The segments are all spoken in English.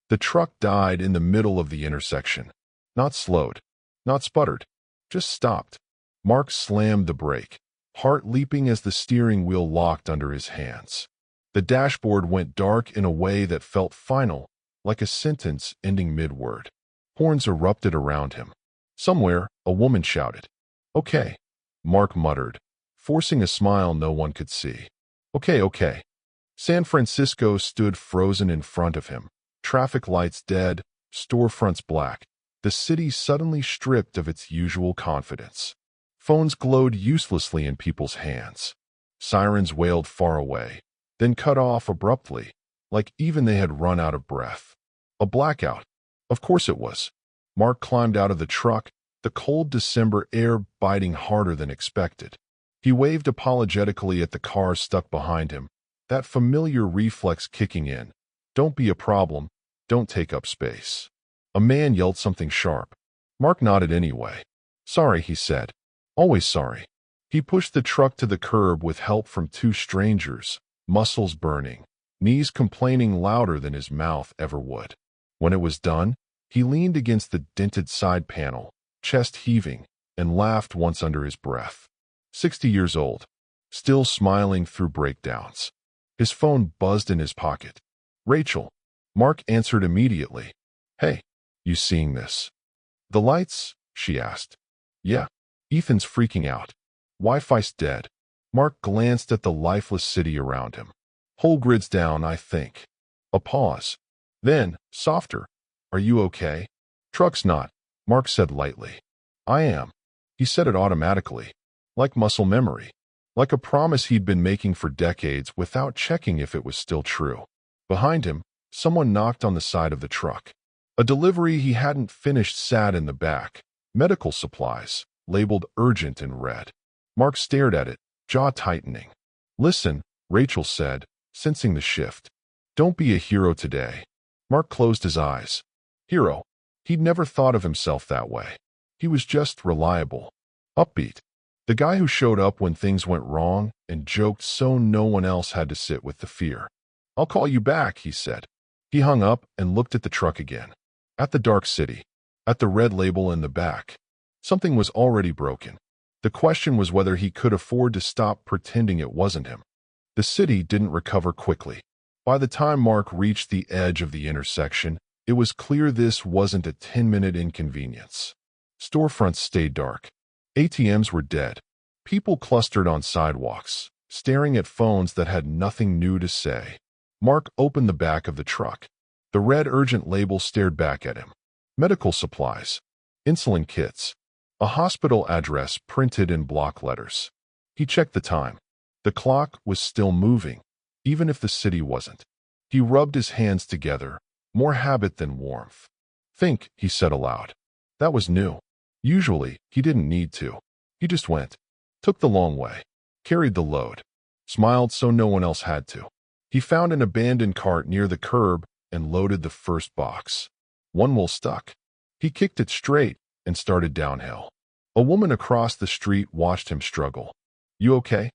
The truck died in the middle of the intersection. Not slowed, not sputtered, just stopped. Mark slammed the brake, heart leaping as the steering wheel locked under his hands. The dashboard went dark in a way that felt final, like a sentence ending mid-word. Horns erupted around him. Somewhere, a woman shouted. "Okay," Mark muttered, forcing a smile no one could see. "Okay, okay." San Francisco stood frozen in front of him. Traffic lights dead, storefronts black. The city suddenly stripped of its usual confidence. Phones glowed uselessly in people's hands. Sirens wailed far away, then cut off abruptly, like even they had run out of breath. A blackout. Of course it was. Mark climbed out of the truck, the cold December air biting harder than expected. He waved apologetically at the cars stuck behind him, that familiar reflex kicking in. "Don't be a problem. Don't take up space." A man yelled something sharp. Mark nodded anyway. "Sorry," he said. "Always sorry." He pushed the truck to the curb with help from two strangers, muscles burning, knees complaining louder than his mouth ever would. When it was done, he leaned against the dented side panel, chest heaving, and laughed once under his breath. 60 years old, still smiling through breakdowns. His phone buzzed in his pocket. "Rachel." Mark answered immediately. "Hey, you seeing this?" "The lights?" she asked. "Yeah." "Ethan's freaking out. Wi-Fi's dead." Mark glanced at the lifeless city around him. "Whole grid's down, I think." A pause. Then, softer. "Are you okay?" "Truck's not," Mark said lightly. "I am." He said it automatically, like muscle memory, like a promise he'd been making for decades without checking if it was still true. Behind him, someone knocked on the side of the truck. A delivery he hadn't finished sat in the back. Medical supplies, labeled urgent in red. Mark stared at it, jaw tightening. "Listen," Rachel said, sensing the shift. "Don't be a hero today." Mark closed his eyes. Hero. He'd never thought of himself that way. He was just reliable. Upbeat. The guy who showed up when things went wrong and joked so no one else had to sit with the fear. "I'll call you back," he said. He hung up and looked at the truck again. At the dark city. At the red label in the back. Something was already broken. The question was whether he could afford to stop pretending it wasn't him. The city didn't recover quickly. By the time Mark reached the edge of the intersection, it was clear this wasn't a 10-minute inconvenience. Storefronts stayed dark. ATMs were dead. People clustered on sidewalks, staring at phones that had nothing new to say. Mark opened the back of the truck. The red urgent label stared back at him. Medical supplies. Insulin kits. A hospital address printed in block letters. He checked the time. The clock was still moving, even if the city wasn't. He rubbed his hands together, more habit than warmth. "Think," he said aloud. That was new. Usually, he didn't need to. He just went. Took the long way. Carried the load. Smiled so no one else had to. He found an abandoned cart near the curb and loaded the first box. One wheel stuck. He kicked it straight and started downhill. A woman across the street watched him struggle. "You okay?"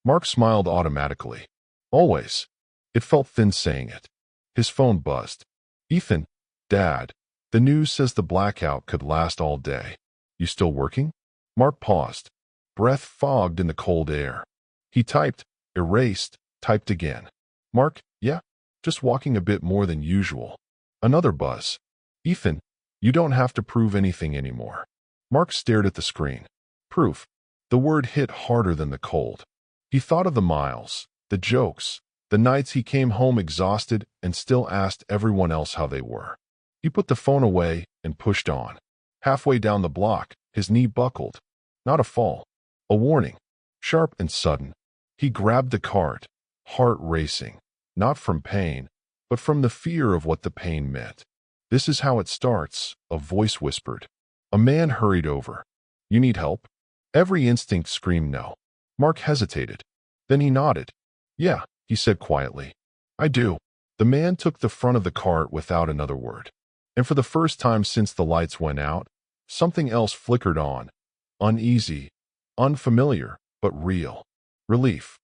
Mark smiled automatically. Always. It felt thin saying it. His phone buzzed. "Ethan." "Dad. The news says the blackout could last all day. You still working?" Mark paused. Breath fogged in the cold air. He typed, erased, typed again. "Mark, yeah, just walking a bit more than usual." Another buzz. "Ethan, you don't have to prove anything anymore." Mark stared at the screen. Proof. The word hit harder than the cold. He thought of the miles, the jokes, the nights he came home exhausted and still asked everyone else how they were. He put the phone away and pushed on. Halfway down the block, his knee buckled. Not a fall. A warning. Sharp and sudden. He grabbed the cart, heart racing, not from pain, but from the fear of what the pain meant. "This is how it starts," a voice whispered. A man hurried over. "You need help?" Every instinct screamed no. Mark hesitated. Then he nodded. "Yeah," he said quietly. "I do." The man took the front of the cart without another word. And for the first time since the lights went out, something else flickered on. Uneasy, unfamiliar, but real. Relief.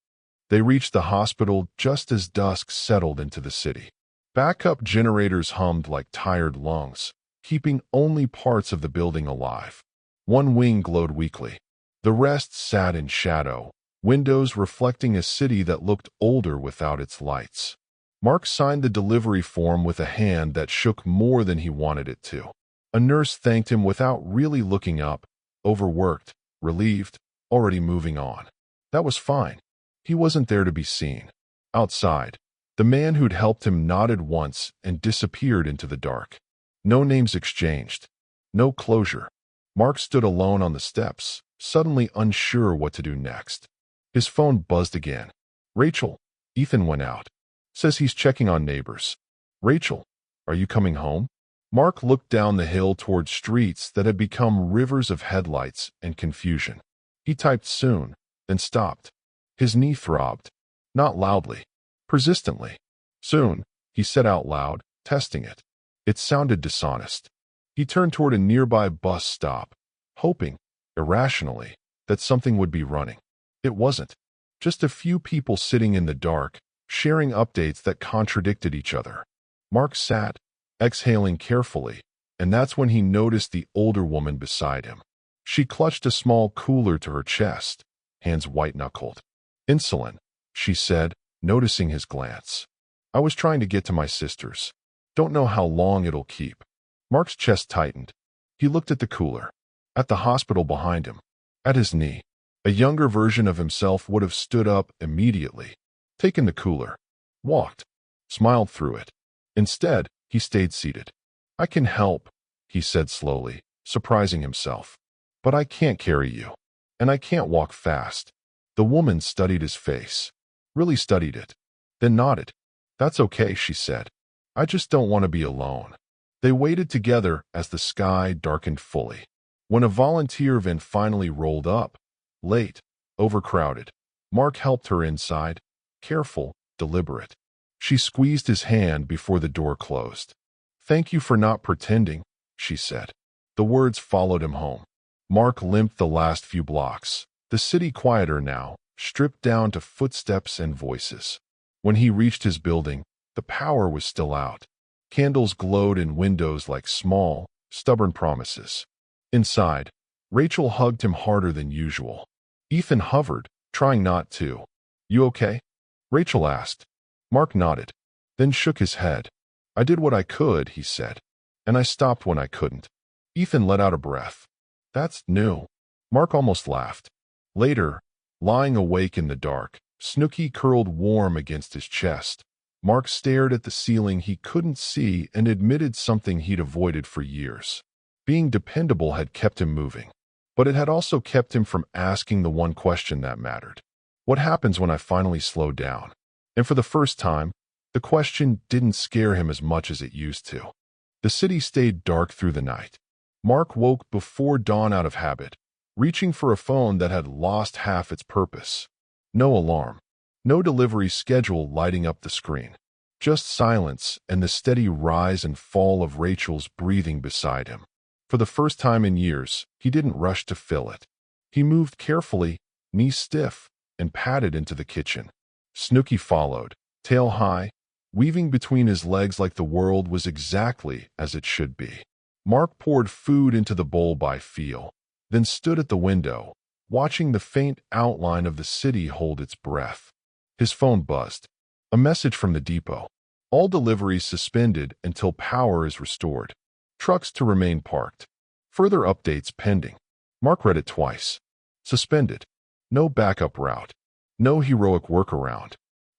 They reached the hospital just as dusk settled into the city. Backup generators hummed like tired lungs, keeping only parts of the building alive. One wing glowed weakly. The rest sat in shadow, windows reflecting a city that looked older without its lights. Mark signed the delivery form with a hand that shook more than he wanted it to. A nurse thanked him without really looking up, overworked, relieved, already moving on. That was fine. He wasn't there to be seen. Outside, the man who'd helped him nodded once and disappeared into the dark. No names exchanged. No closure. Mark stood alone on the steps, suddenly unsure what to do next. His phone buzzed again. Rachel. Ethan went out. Says he's checking on neighbors. Rachel, are you coming home? Mark looked down the hill toward streets that had become rivers of headlights and confusion. He typed soon, then stopped. His knee throbbed. Not loudly. Persistently. Soon, he said out loud, testing it. It sounded dishonest. He turned toward a nearby bus stop, hoping, irrationally, that something would be running. It wasn't. Just a few people sitting in the dark, sharing updates that contradicted each other. Mark sat, exhaling carefully, and that's when he noticed the older woman beside him. She clutched a small cooler to her chest, hands white-knuckled. Insulin, she said, noticing his glance. I was trying to get to my sister's. Don't know how long it'll keep. Mark's chest tightened. He looked at the cooler, at the hospital behind him, at his knee. A younger version of himself would have stood up immediately, taken the cooler, walked, smiled through it. Instead, he stayed seated. I can help, he said slowly, surprising himself. But I can't carry you. And I can't walk fast. The woman studied his face. Really studied it. Then nodded. That's okay, she said. I just don't want to be alone. They waited together as the sky darkened fully. When a volunteer van finally rolled up, late, overcrowded, Mark helped her inside, careful, deliberate. She squeezed his hand before the door closed. Thank you for not pretending, she said. The words followed him home. Mark limped the last few blocks, the city quieter now, stripped down to footsteps and voices. When he reached his building, the power was still out. Candles glowed in windows like small, stubborn promises. Inside, Rachel hugged him harder than usual. Ethan hovered, trying not to. You okay? Rachel asked. Mark nodded, then shook his head. I did what I could, he said, and I stopped when I couldn't. Ethan let out a breath. That's new. Mark almost laughed. Later, lying awake in the dark, Snooky curled warm against his chest. Mark stared at the ceiling he couldn't see and admitted something he'd avoided for years. Being dependable had kept him moving, but it had also kept him from asking the one question that mattered. What happens when I finally slow down? And for the first time, the question didn't scare him as much as it used to. The city stayed dark through the night. Mark woke before dawn out of habit, reaching for a phone that had lost half its purpose. No alarm. No delivery schedule lighting up the screen. Just silence and the steady rise and fall of Rachel's breathing beside him. For the first time in years, he didn't rush to fill it. He moved carefully, knees stiff, and padded into the kitchen. Snooky followed, tail high, weaving between his legs like the world was exactly as it should be. Mark poured food into the bowl by feel, then stood at the window, watching the faint outline of the city hold its breath. His phone buzzed. A message from the depot. All deliveries suspended until power is restored. Trucks to remain parked. Further updates pending. Mark read it twice. Suspended. No backup route. No heroic workaround.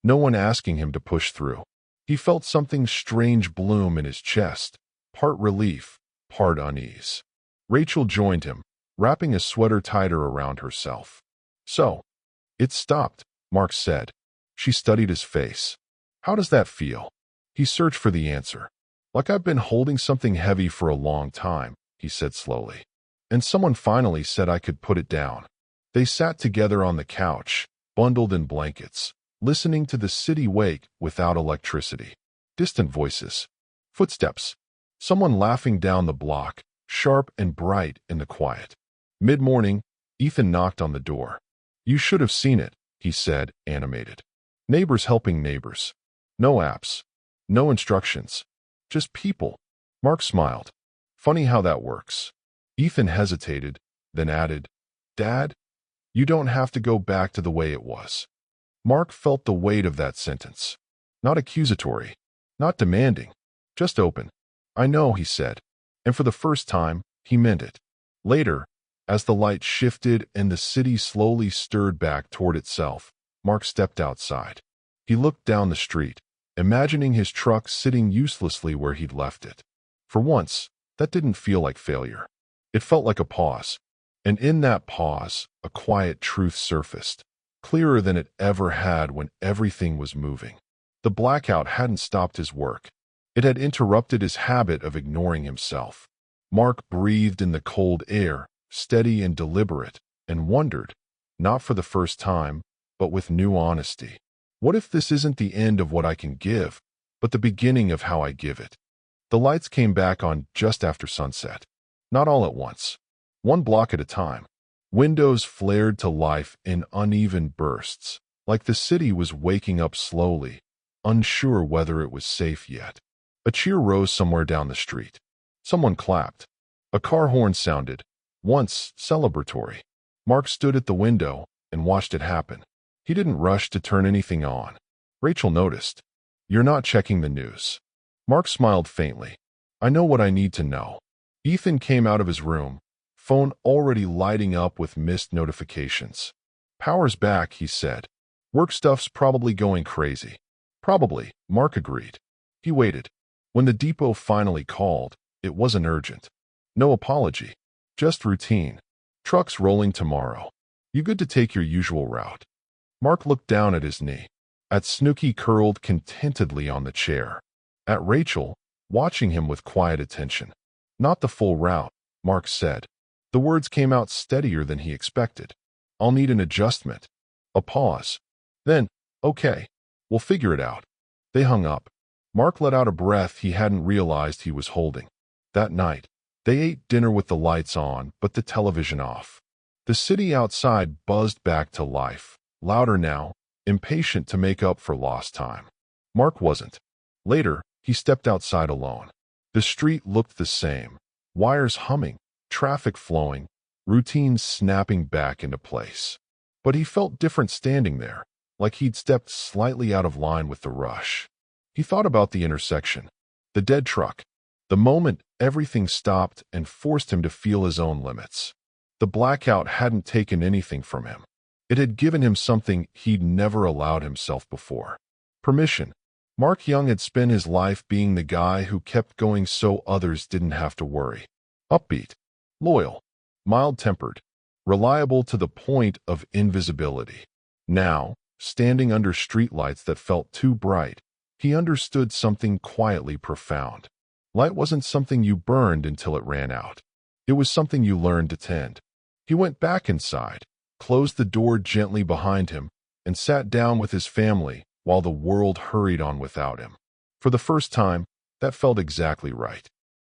No one asking him to push through. He felt something strange bloom in his chest, part relief, part unease. Rachel joined him, wrapping a sweater tighter around herself. So, it stopped, Mark said. She studied his face. How does that feel? He searched for the answer. Like I've been holding something heavy for a long time, he said slowly. And someone finally said I could put it down. They sat together on the couch, bundled in blankets, listening to the city wake without electricity. Distant voices. Footsteps. Someone laughing down the block, sharp and bright in the quiet. Mid-morning, Ethan knocked on the door. You should have seen it, he said, animated. Neighbors helping neighbors. No apps. No instructions. Just people. Mark smiled. Funny how that works. Ethan hesitated, then added, Dad, you don't have to go back to the way it was. Mark felt the weight of that sentence. Not accusatory. Not demanding. Just open. I know, he said. And for the first time, he meant it. Later, as the light shifted and the city slowly stirred back toward itself, Mark stepped outside. He looked down the street, imagining his truck sitting uselessly where he'd left it. For once, that didn't feel like failure. It felt like a pause. And in that pause, a quiet truth surfaced, clearer than it ever had when everything was moving. The blackout hadn't stopped his work. It had interrupted his habit of ignoring himself. Mark breathed in the cold air, steady and deliberate, and wondered, not for the first time, but with new honesty. What if this isn't the end of what I can give, but the beginning of how I give it? The lights came back on just after sunset. Not all at once. One block at a time. Windows flared to life in uneven bursts, like the city was waking up slowly, unsure whether it was safe yet. A cheer rose somewhere down the street. Someone clapped. A car horn sounded, once celebratory. Mark stood at the window and watched it happen. He didn't rush to turn anything on. Rachel noticed. You're not checking the news. Mark smiled faintly. I know what I need to know. Ethan came out of his room, phone already lighting up with missed notifications. Power's back, he said. Work stuff's probably going crazy. Probably, Mark agreed. He waited. When the depot finally called, it wasn't urgent. No apology. Just routine. Trucks rolling tomorrow. You good to take your usual route? Mark looked down at his knee. At Snooky curled contentedly on the chair. At Rachel, watching him with quiet attention. Not the full route, Mark said. The words came out steadier than he expected. I'll need an adjustment. A pause. Then, okay, we'll figure it out. They hung up. Mark let out a breath he hadn't realized he was holding. That night, they ate dinner with the lights on but the television off. The city outside buzzed back to life, louder now, impatient to make up for lost time. Mark wasn't. Later, he stepped outside alone. The street looked the same. Wires humming, traffic flowing, routines snapping back into place. But he felt different standing there, like he'd stepped slightly out of line with the rush. He thought about the intersection, the dead truck, the moment everything stopped and forced him to feel his own limits. The blackout hadn't taken anything from him. It had given him something he'd never allowed himself before. Permission. Mark Young had spent his life being the guy who kept going so others didn't have to worry. Upbeat, loyal, mild-tempered, reliable to the point of invisibility. Now, standing under streetlights that felt too bright, he understood something quietly profound. Light wasn't something you burned until it ran out. It was something you learned to tend. He went back inside, closed the door gently behind him, and sat down with his family while the world hurried on without him. For the first time, that felt exactly right.